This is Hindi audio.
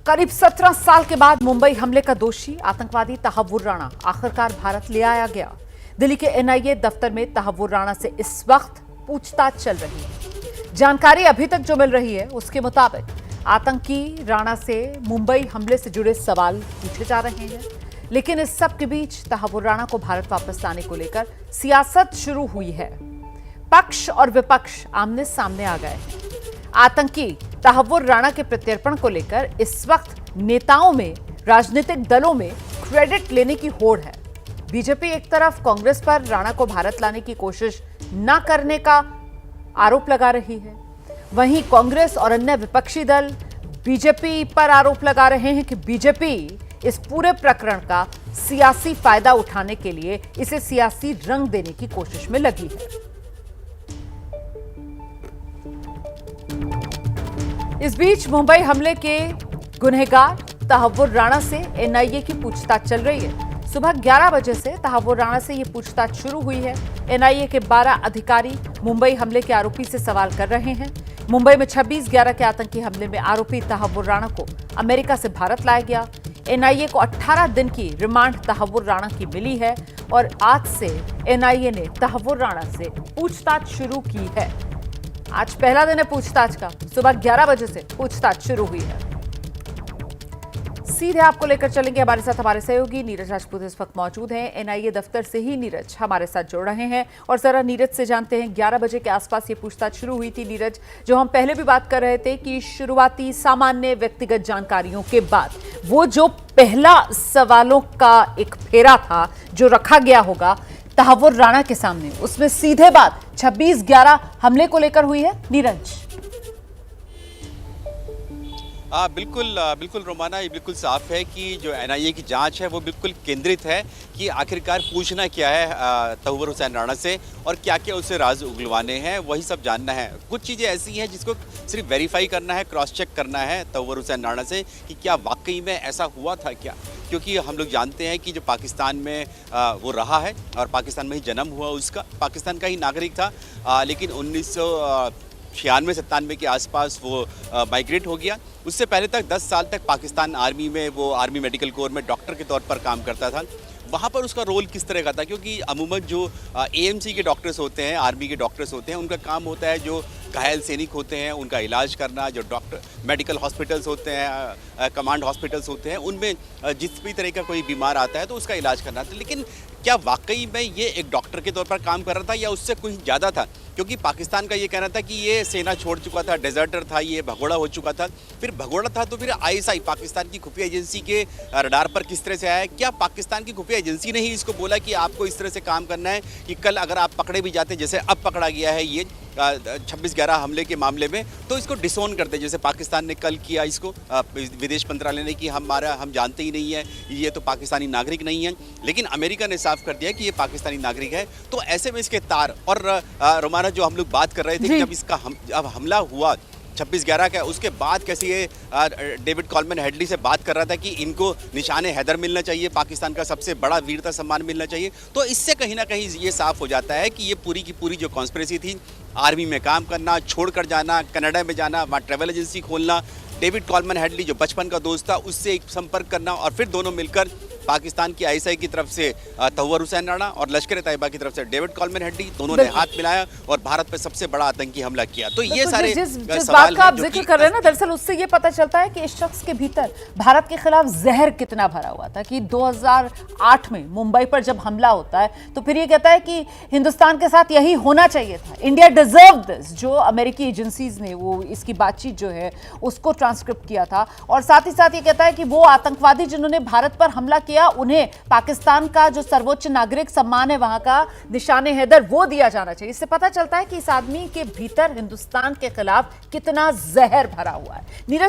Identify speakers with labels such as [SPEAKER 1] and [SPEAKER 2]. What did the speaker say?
[SPEAKER 1] करीब 17 साल के बाद मुंबई हमले का दोषी आतंकवादी तहव्वुर राणा आखिरकार भारत ले आया गया। दिल्ली के एनआईए दफ्तर में तहव्वुर राणा से इस वक्त पूछताछ चल रही है। जानकारी अभी तक जो मिल रही है उसके मुताबिक आतंकी राणा से मुंबई हमले से जुड़े सवाल पूछे जा रहे हैं, लेकिन इस सब के बीच तहव्वुर राणा को भारत वापस लाने को लेकर सियासत शुरू हुई है। पक्ष और विपक्ष आमने सामने आ गए हैं। आतंकी तहव्वुर राणा के प्रत्यर्पण को लेकर इस वक्त नेताओं में, राजनीतिक दलों में क्रेडिट लेने की होड़ है। बीजेपी एक तरफ कांग्रेस पर राणा को भारत लाने की कोशिश न करने का आरोप लगा रही है, वहीं कांग्रेस और अन्य विपक्षी दल बीजेपी पर आरोप लगा रहे हैं कि बीजेपी इस पूरे प्रकरण का सियासी फायदा उठाने के लिए इसे सियासी रंग देने की कोशिश में लगी है। इस बीच मुंबई हमले के गुनहगार तहव्वुर राणा से एनआईए की पूछताछ चल रही है। सुबह 11 बजे से तहव्वुर राणा से यह पूछताछ शुरू हुई है। एनआईए के 12 अधिकारी मुंबई हमले के आरोपी से सवाल कर रहे हैं। मुंबई में 26/11 के आतंकी हमले में आरोपी तहव्वुर राणा को अमेरिका से भारत लाया गया। एनआईए को 18 दिन की रिमांड तहव्वुर राणा की मिली है और आज से एनआईए ने तहव्वुर राणा से पूछताछ शुरू की है। आज पहला दिन है पूछताछ का। सुबह 11 बजे से पूछताछ शुरू हुई है। सीधे आपको लेकर चलेंगे, हमारे साथ हमारे सहयोगी नीरज राजपूत इस वक्त मौजूद हैं। एनआईए दफ्तर से ही नीरज हमारे साथ जुड़ रहे हैं और जरा नीरज से जानते हैं 11 बजे के आसपास ये पूछताछ शुरू हुई थी। नीरज, जो हम पहले भी बात कर रहे थे कि शुरुआती सामान्य व्यक्तिगत जानकारियों के बाद वो जो पहला सवालों का एक फेरा था जो रखा गया होगा तहव्वुर राणा के सामने, उसमें सीधे बात 26/11 हमले को लेकर हुई है। नीरज,
[SPEAKER 2] बिल्कुल रोमाना, ये बिल्कुल साफ है कि जो एनआईए की जांच है वो बिल्कुल केंद्रित है कि आखिरकार पूछना क्या है तहव्वुर हुसैन राणा से और क्या क्या उसे राज उगलवाने हैं, वही सब जानना है। कुछ चीज़ें ऐसी हैं जिसको सिर्फ वेरीफाई करना है, क्रॉस चेक करना है तहव्वुर हुसैन राणा से कि क्या वाकई में ऐसा हुआ था क्या, क्योंकि हम लोग जानते हैं कि जो पाकिस्तान में वो रहा है और पाकिस्तान में ही जन्म हुआ, उसका पाकिस्तान का ही नागरिक था, लेकिन 1996-97 के आसपास वो माइग्रेट हो गया। उससे पहले तक 10 साल तक पाकिस्तान आर्मी में, वो आर्मी मेडिकल कोर में डॉक्टर के तौर पर काम करता था। वहाँ पर उसका रोल किस तरह का था, क्योंकि अमूमन जो एएमसी के डॉक्टर्स होते हैं, आर्मी के डॉक्टर्स होते हैं, उनका काम होता है जो घायल सैनिक होते हैं उनका इलाज करना। जो डॉक्टर मेडिकल हॉस्पिटल्स होते हैं, कमांड हॉस्पिटल्स होते हैं, उनमें जिस भी तरह का कोई बीमार आता है तो उसका इलाज करना था। लेकिन क्या वाकई में ये एक डॉक्टर के तौर पर काम कर रहा था या उससे कुछ ज़्यादा था, क्योंकि पाकिस्तान का ये कहना था कि ये सेना छोड़ चुका था, डेजर्टर था, ये भगोड़ा हो चुका था। फिर भगोड़ा था तो फिर आईएसआई पाकिस्तान की खुफिया एजेंसी के रडार पर किस तरह से आया? क्या पाकिस्तान की खुफिया एजेंसी ने ही इसको बोला कि आपको इस तरह से काम करना है कि कल अगर आप पकड़े भी जाते, जैसे अब पकड़ा गया है ये 26/11 हमले के मामले में, तो इसको डिसोन करते, जैसे पाकिस्तान ने कल किया इसको विदेश मंत्रालय ने कि हम जानते ही नहीं है, ये तो पाकिस्तानी नागरिक नहीं है। लेकिन अमेरिका ने साफ कर दिया कि ये पाकिस्तानी नागरिक है। तो ऐसे में इसके तार और रोमाना, जो हम लोग बात कर रहे थे कि जब इसका जब हमला हुआ 26/11 का, उसके बाद कैसे ये डेविड कॉलमैन हेडली से बात कर रहा था कि इनको निशाने हैदर मिलना चाहिए, पाकिस्तान का सबसे बड़ा वीरता सम्मान मिलना चाहिए। तो इससे कहीं ना कहीं ये साफ हो जाता है कि ये पूरी की पूरी जो कॉन्स्पिरेसी थी, आर्मी में काम करना, छोड़कर जाना, कनाडा में जाना, वहाँ ट्रैवल एजेंसी खोलना, डेविड कॉलमैन हेडली जो बचपन का दोस्त था उससे एक संपर्क करना और फिर दोनों मिलकर पाकिस्तान की आईएसआई की तरफ से तहव्वुर हुसैन राणा और लश्कर तैयबा की तरफ से डेविड कॉलमैन हेडली, दोनों ने हाथ मिलाया और भारत पर सबसे बड़ा आतंकी हमला किया। तो ये सारे
[SPEAKER 1] जिस बात का आप जिक्र कर रहे हैं ना, दरअसल उससे ये पता चलता है कि इस शख्स के भीतर भारत के खिलाफ जहर कितना भरा हुआ था कि 2008 में मुंबई पर जब हमला होता है तो फिर ये कहता है कि हिंदुस्तान के साथ यही होना चाहिए था, इंडिया डिजर्व दिस। जो अमेरिकी एजेंसीज ने वो इसकी बातचीत जो है उसको ट्रांसक्रिप्ट किया था और साथ ही साथ ये कहता है कि वो आतंकवादी जिन्होंने भारत पर हमला किया उन्हें पाकिस्तान का जो सर्वोच्च नागरिक सम्मान है, वहां का निशाने हैदर, वो दिया जाना चाहिए। इससे पता चलता है कि इस आदमी के भीतर हिंदुस्तान के खिलाफ कितना जहर भरा हुआ है। नीरज